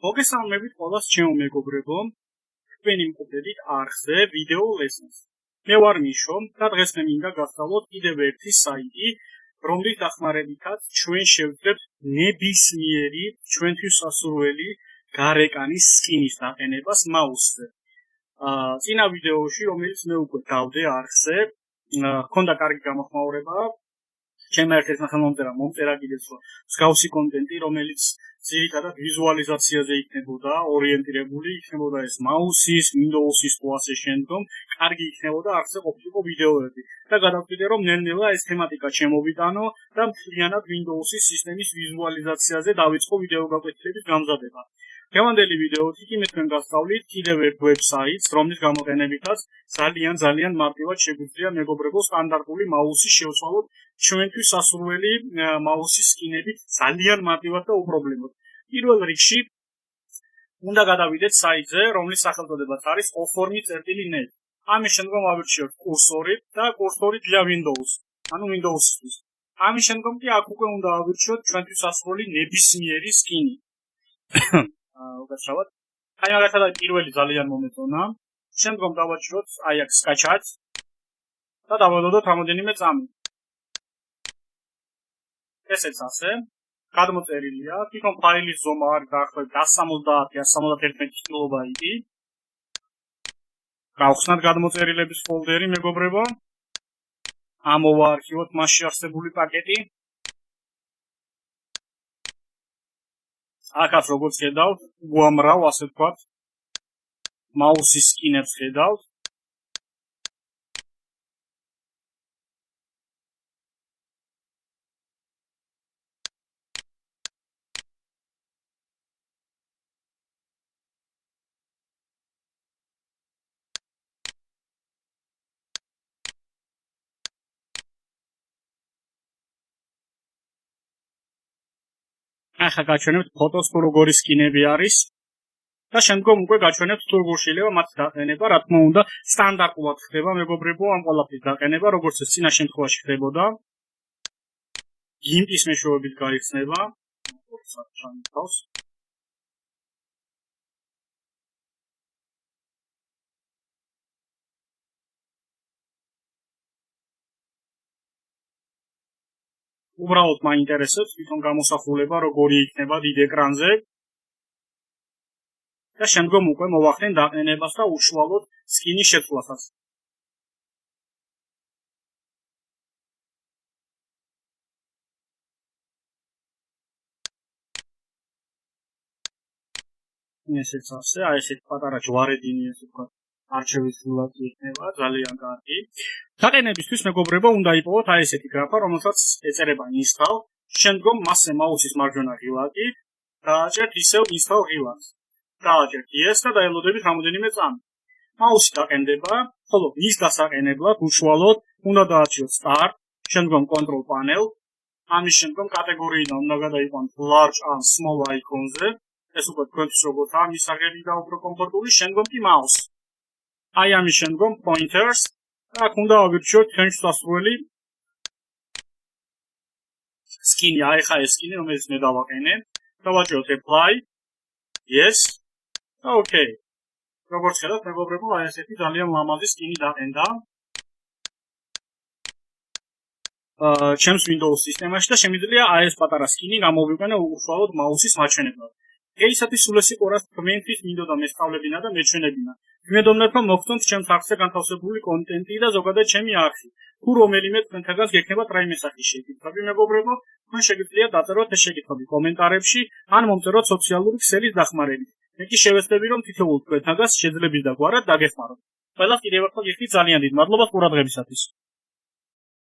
მოგესალმებით ყველას ჩემო მეგობრებო, თქვენი მყოფებით არხზე ვიდეო ლესონს. მე ვარ მიშო და დღეს მე მინდა გავსწავლოთ კიდევ ერთი საიტი, რომლის დახმარებითაც ჩვენ შევძლებთ ნებისმიერი ჩვენთვის სასურველი გარეკანის სკინის დაყენებას მაუსზე. წინა ვიდეოში, რომელიც მე უკვე დავდე არხზე, ჰქონდა კარგი გამოხმაურება. ჩემმა ერთ-ერთ ნახევარმომწერა მომწერა კიდეც მსგავსი კონტენტი, რომელიც ძირითადად ვიზუალიზაციაზე იქნებოდა ორიენტირებული, იქნებოდა ეს მაუსის, Windows-ის თუ ასე შემდგომ, კარგი იქნებოდა არხზე ყოფილიყო ვიდეოები. და გადავწყვიტე, რომ ნელ-ნელა ეს თემატიკა შემოვიტანო და მთლიანად Windows-ის სისტემის ვიზუალიზაციაზე დავიწყო ვიდეო გაკვეთილების გამზადება. დღევანდელი ვიდეოთი კი მე თქვენ გასწავლით კიდევ ერთ ვებსაიტს, რომლის გამოყენებითაც ძალიან მარტივად შეგვიძლია მეგობრებო სტანდარტული მაუსის შევცვალოთ ჩვენთვის სასურველი მაუსის სკინებით ძალიან მარტივად და უპრობლემოდ. პირველ რიგში უნდა გადავიდეთ საიტზე, რომლის სახელწოდებაც არის oformi.net. ამის შემდგომ ავირჩიოთ კურსორი და კურსორი для Windows, ანუ Windows-ისთვის. ამის შემდგომ კი აქ უკვე უნდა ავირჩიოთ ჩვენთვის სასურველი ნებისმიერი სკინი. უკაცრავად. აი მაგათადა პირველი ძალიან მომეწონა. შემდგომ დავაჭიროთ აი აქ скачать და დავალოდოთ რამოდენიმე წამი. ესეც ასე. გადმოწერილია, თვითონ ფაილის ზომა არის დაახლოებით 170-171 კილობაიტი. გავხსნათ გადმოწერილების ფოლდერი, მეგობრებო. ამოვაარქივოთ მასში არსებული პაკეტი. აქაც როგორც ხედავთ, უამრავ, ასე ვთქვათ, მაუსის სკინებს ხედავთ. ახლა გაჩვენებთ ფოტოს თუ როგორი სკინები არის და შემდგომ უკვე გაჩვენებთ თუ როგორ შეიძლება მათი დაყენება, რა თქმა უნდა, სტანდარტულად ხდება მეგობრებო ამ ყველაფრის დაყენება, როგორც ეს წინა შემთხვევაში ხდებოდა. GIMP-ის მეშვეობით გაიხსნება. უბრალოდ მაინტერესებს თვითონ გამოსახულება როგორი იქნება დიდ ეკრანზე და შემდგომ უკვე მოვახდენ დაყენებას და უშუალოდ სკინის შეცვლასაც. ესეც ასე, აი ესეთ პატარა ჯვარედინი ესე ვთქვათ, არჩევის სულაც იქნება, ძალიან კარგი. დაყენებისთვის მეგობრებო უნდა იპოვოთ აი ესეთი გრაფა, რომელსაც ეწერება install, შემდგომ მასზე მაუსის მარჯვენა ღილაკით დააჭერთ ისევ install ღილაკს. დააჭერთ yes და დაელოდებით რამოდენიმე წამი. მაუსი დაყენდება, ხოლო მის დასაყენებლად უშუალოდ უნდა დააჭიროთ start, შემდგომ control panel, ამის შემდგომ კატეგორიიდან უნდა გადაიყვანოთ large ან small icon-ზე. ეს უკვე თქვენთვის როგორთაა მისაღები და უფრო კომფორტული, შემდგომ კი mouse. აი ამის შემდგომ pointers და აქ უნდა ავირჩიოთ ჩვენს სასურველი სკინი, აი ხა ეს სკინი, რომელიც მე დავაყენე. დავაჭიროთ apply, yes და okay. როგორც ხედავთ, მეგობრებო, აი ესეთი ძალიან ლამაზი სკინი დაყენდა. ჩემს Windows სისტემაში და შემიძლია აი ეს პატარა სკინი გამოვიყვანო უშუალოდ მაუსის მაჩვენებლად. დღეისათვის სულ ეს იყო, რაც თქვენთვის მინდოდა მესწავლებინა და მეჩვენებინა. ვიმედოვნებ, რომ მოგწონთ ჩემს არხზე განთავსებული კონტენტი და ზოგადად ჩემი არხი. თუ რომელიმე თქვენთაგანს გექნებათ რაიმე სახის შეკითხვები, მეგობრებო, თქვენ შეგიძლიათ დაწეროთ ეს შეკითხვები კომენტარებში, ან მომწეროთ სოციალური ქსელის დახმარებით. მე კი შევეცდები, რომ თითოეულ თქვენთაგანს შეძლების და გვარად დაგეხმაროთ. ყველას კიდევ ერთხელ გიხდით ძალიან დიდ მადლობას ყურადღებისათვის.